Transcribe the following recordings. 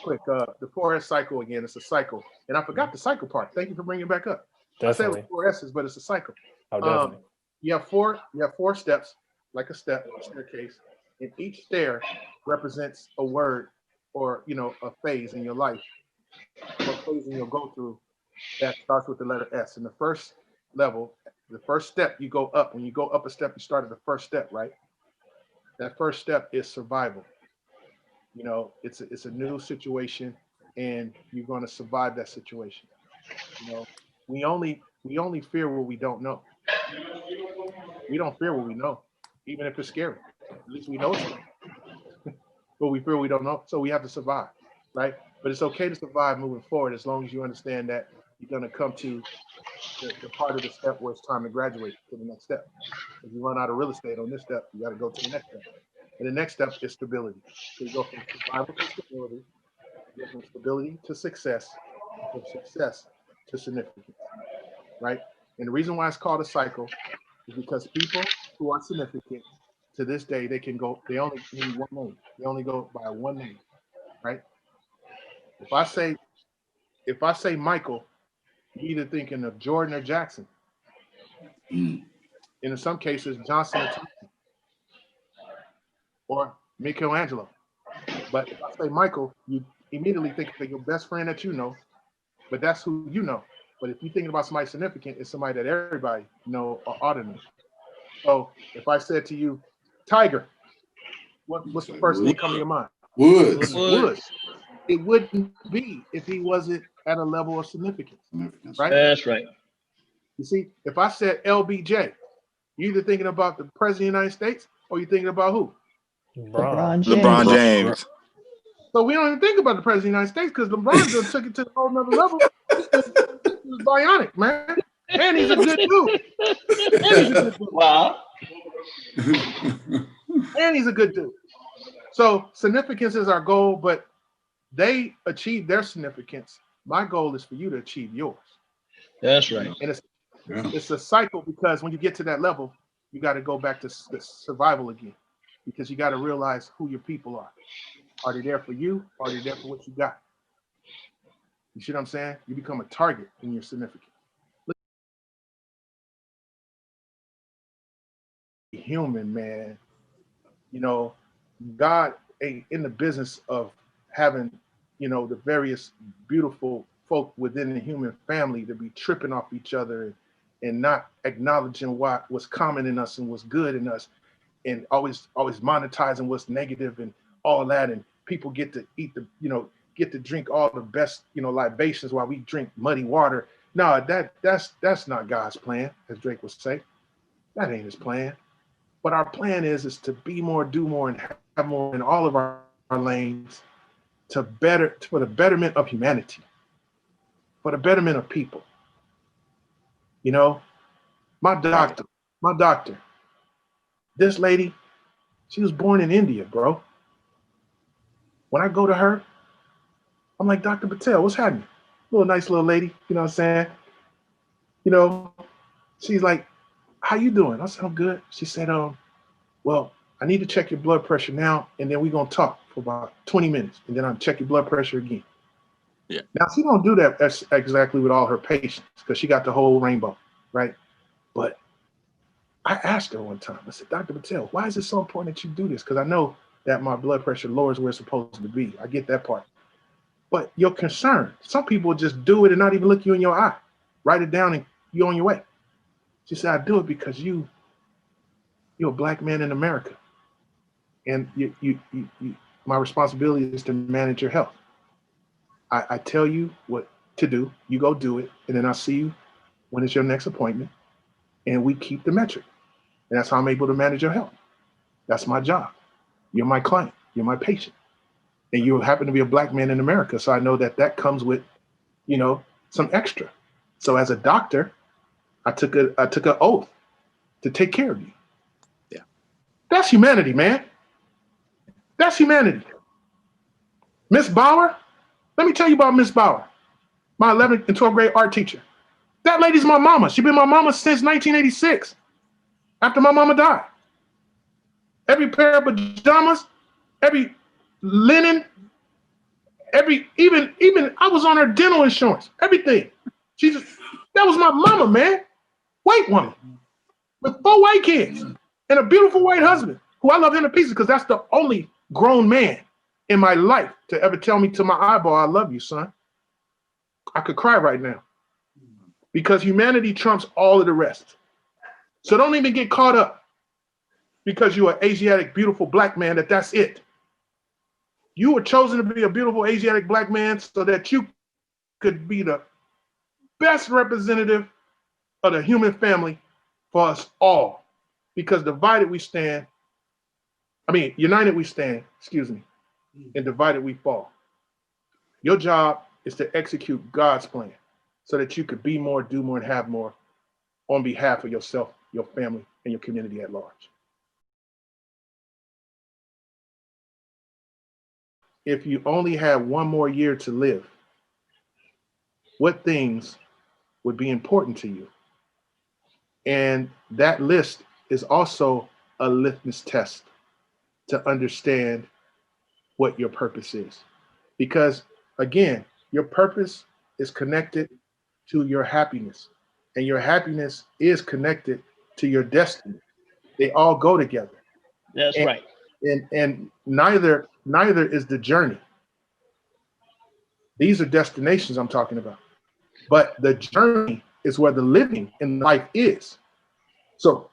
quick. The 4S cycle again. It's a cycle, and I forgot the cycle part. Thank you for bringing it back up. Definitely. I said it was 4 S's, but it's a cycle. Oh, definitely. You have four steps, like a staircase, and each stair represents a word or a phase in your life, or phase you'll go through that starts with the letter S. And the first level, the first step you go up. When you go up a step, you start at the first step, right? That first step is survival. It's a new situation, and you're going to survive that situation. We only fear what we don't know. We don't fear what we know, even if it's scary. At least we know it's scary. But we fear we don't know, so we have to survive, right? But it's okay to survive moving forward as long as you understand that you're going to come to the part of the step where it's time to graduate to the next step. If you run out of real estate on this step, you got to go to the next step. And the next step is stability. So you go from survival to stability, you go from stability to success, from success to significance, right? And the reason why it's called a cycle is because people who are significant to this day, they only need one name. They only go by one name, right? If I say Michael, you're either thinking of Jordan or Jackson. And in some cases, Johnson or Thompson, or Michelangelo. But if I say Michael, you immediately think of your best friend that you know, but that's who you know. But if you're thinking about somebody significant, it's somebody that everybody know or ought to know. So if I said to you, Tiger, what's the first thing that come to your mind? Woods. It wouldn't be if he wasn't at a level of significance, right? That's right. You see, if I said LBJ, you're either thinking about the president of the United States or you're thinking about who? LeBron James. So we don't even think about the president of the United States because LeBron just took it to a whole nother level. This is bionic, man. And he's a good dude. Wow. And he's a good dude. So significance is our goal, but they achieve their significance. My goal is for you to achieve yours. That's right. And it's a cycle because when you get to that level, you got to go back to survival again because you got to realize who your people are. Are they there for you? Or are they there for what you got? You see what I'm saying? You become a target in your significance. Human, man. God ain't in the business of having, the various beautiful folk within the human family to be tripping off each other and not acknowledging what's common in us and what's good in us, and always monetizing what's negative and all that. And people get to eat get to drink all the best, libations while we drink muddy water. No, that's not God's plan, as Drake would say. That ain't his plan. But our plan is to be more, do more, and have more in all of our lanes for the betterment of humanity, for the betterment of people. My doctor, this lady, she was born in India, bro. When I go to her, I'm like, Dr. Patel, what's happening? Nice little lady, you know what I'm saying? She's like, how you doing? I said, I'm good. She said, well, I need to check your blood pressure now, and then we're going to talk for about 20 minutes, and then I'll check your blood pressure again. Yeah. Now, she don't do that exactly with all her patients because she got the whole rainbow, right? But I asked her one time, I said, Dr. Patel, why is it so important that you do this? Because I know that my blood pressure lowers where it's supposed to be. I get that part. But your concern, some people just do it and not even look you in your eye. Write it down and you're on your way. She said, I do it because you're a black man in America. And my responsibility is to manage your health. I tell you what to do, you go do it, and then I'll see you when it's your next appointment, and we keep the metric. And that's how I'm able to manage your health. That's my job. You're my client, you're my patient. And you happen to be a black man in America, so I know that comes with, some extra. So as a doctor, I took an oath to take care of you. Yeah. That's humanity, man. That's humanity. Miss Bauer, let me tell you about Miss Bauer, my 11th and 12th grade art teacher. That lady's my mama. She's been my mama since 1986, after my mama died. Every pair of pajamas, every linen, Even I was on her dental insurance, everything. That was my mama, man. White woman with 4 white kids and a beautiful white husband who I love him to pieces because that's the only grown man in my life to ever tell me to my eyeball, I love you, son. I could cry right now because humanity trumps all of the rest. So don't even get caught up because you're an Asiatic, beautiful black man that's it. You were chosen to be a beautiful Asiatic black man so that you could be the best representative of the human family for us all. Because united we stand, excuse me, and divided we fall. Your job is to execute God's plan so that you could be more, do more, and have more on behalf of yourself, your family, and your community at large. If you only had one more year to live, what things would be important to you? And that list is also a litmus test to understand what your purpose is. Because again, your purpose is connected to your happiness, and your happiness is connected to your destiny. They all go together. That's right. And neither is the journey. These are destinations I'm talking about. But the journey is where the living in life is. So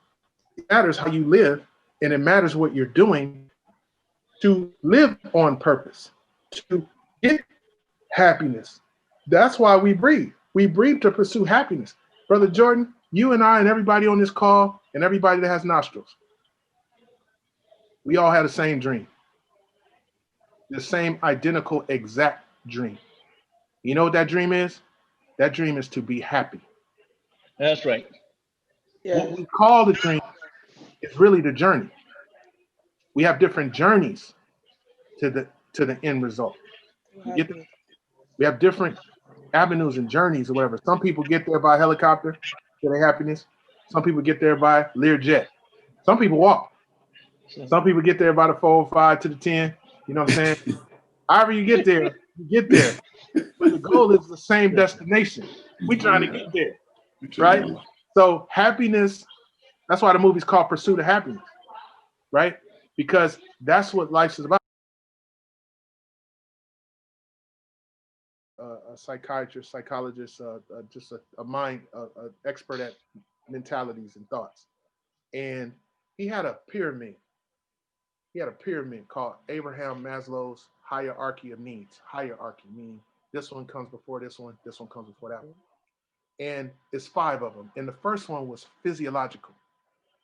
it matters how you live, and it matters what you're doing to live on purpose, to get happiness. That's why we breathe. We breathe to pursue happiness. Brother Jordan, you and I and everybody on this call and everybody that has nostrils, we all have the same dream. The same identical exact dream. You know what that dream is? That dream is to be happy. That's right. Yeah. What we call the dream is really the journey. We have different journeys to the end result. We have different avenues and journeys or whatever. Some people get there by helicopter to their happiness. Some people get there by Learjet. Some people walk. Some people get there by the 405 to the 10. You know what I'm saying? However you get there, you get there. But the goal is the same destination. We're trying to get there, right? So happiness, that's why the movie's called Pursuit of Happiness, right? Because that's what life is about. A psychiatrist, psychologist, just a mind expert at mentalities and thoughts. And he had a pyramid. He had a pyramid called Abraham Maslow's hierarchy of needs. Hierarchy, meaning this one comes before this one comes before that one. And it's 5 of them. And the first one was physiological,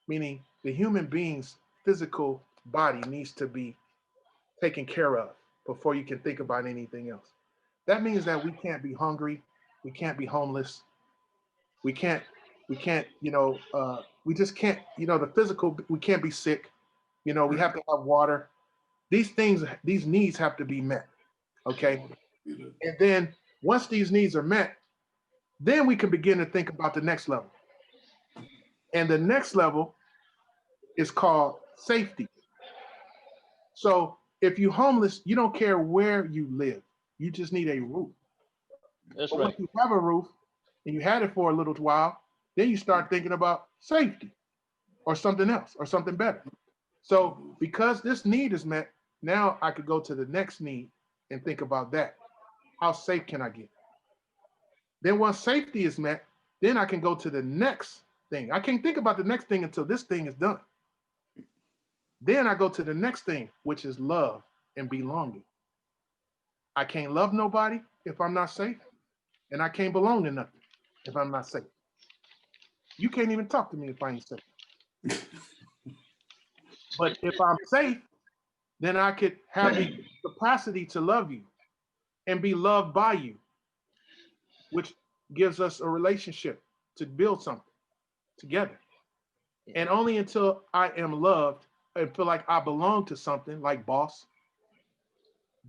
meaning the human being's physical body needs to be taken care of before you can think about anything else. That means that we can't be hungry, we can't be homeless, we just can't, the physical, we can't be sick, we have to have water. These things, these needs have to be met, okay? And then once these needs are met, then we can begin to think about the next level. And the next level is called safety. So if you're homeless, you don't care where you live. You just need a roof. That's but right. Once you have a roof and you had it for a little while, then you start thinking about safety or something else or something better. So because this need is met, now I could go to the next need and think about that. How safe can I get? Then once safety is met, then I can go to the next thing. I can't think about the next thing until this thing is done. Then I go to the next thing, which is love and belonging. I can't love nobody if I'm not safe, and I can't belong to nothing if I'm not safe. You can't even talk to me if I ain't safe. But if I'm safe, then I could have the capacity to love you and be loved by you, which gives us a relationship to build something together. And only until I am loved and feel like I belong to something like boss,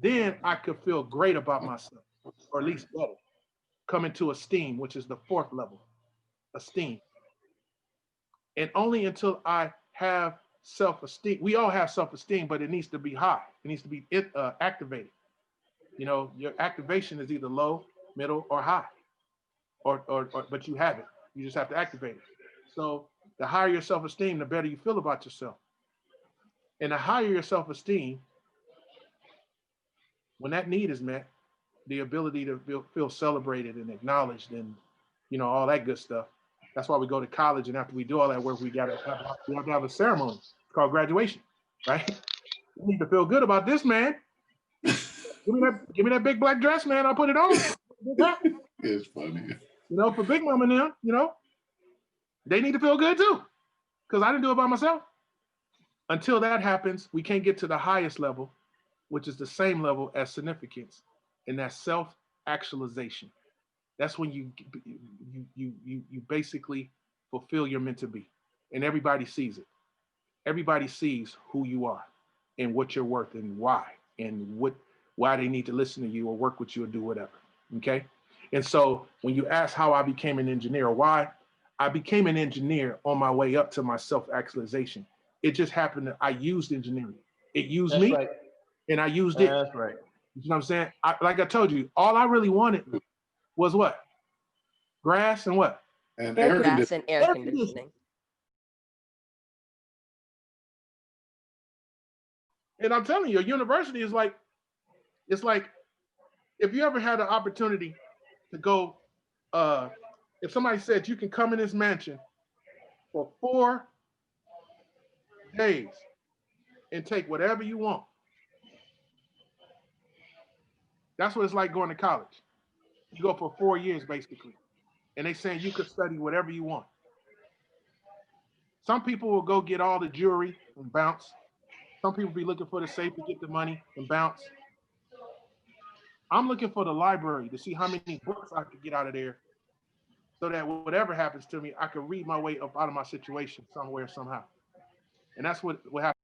then I could feel great about myself, or at least better. Coming to esteem, which is the 4th level, esteem. And only until I have self-esteem, we all have self-esteem, but it needs to be high. It needs to be activated. You know, your activation is either low, middle, or high, or but you have it. You just have to activate it. So the higher your self-esteem, the better you feel about yourself. And the higher your self-esteem, when that need is met, the ability to feel celebrated and acknowledged and, you know, all that good stuff. That's why we go to college, and after we do all that work, we have to have a ceremony. It's called graduation, right? You need to feel good about this, man. Give me that big black dress, man. I'll put it on. It's funny. You know, for Big Mama now, you know, they need to feel good too, because I didn't do it by myself. Until that happens, we can't get to the highest level, which is the same level as significance, and that's self-actualization. That's when you basically fulfill your meant to be, and everybody sees it. Everybody sees who you are, and what you're worth, and why, and why they need to listen to you or work with you or do whatever. Okay, and so when you ask how I became an engineer, or why I became an engineer on my way up to my self-actualization, it just happened that I used engineering. It used me, right. and I used it. That's right. You know what I'm saying? Like I told you, all I really wanted was what? Grass and what? And Grass and air conditioning. And I'm telling you, a university is like, it's like, if you ever had an opportunity to go, if somebody said you can come in this mansion for 4 days and take whatever you want. That's what it's like going to college. You go for 4 years basically, and they saying you could study whatever you want. Some people will go get all the jewelry and bounce. Some people be looking for the safe to get the money and bounce. I'm looking for the library to see how many books I could get out of there, so that whatever happens to me, I can read my way up out of my situation somewhere, somehow. And that's what happened.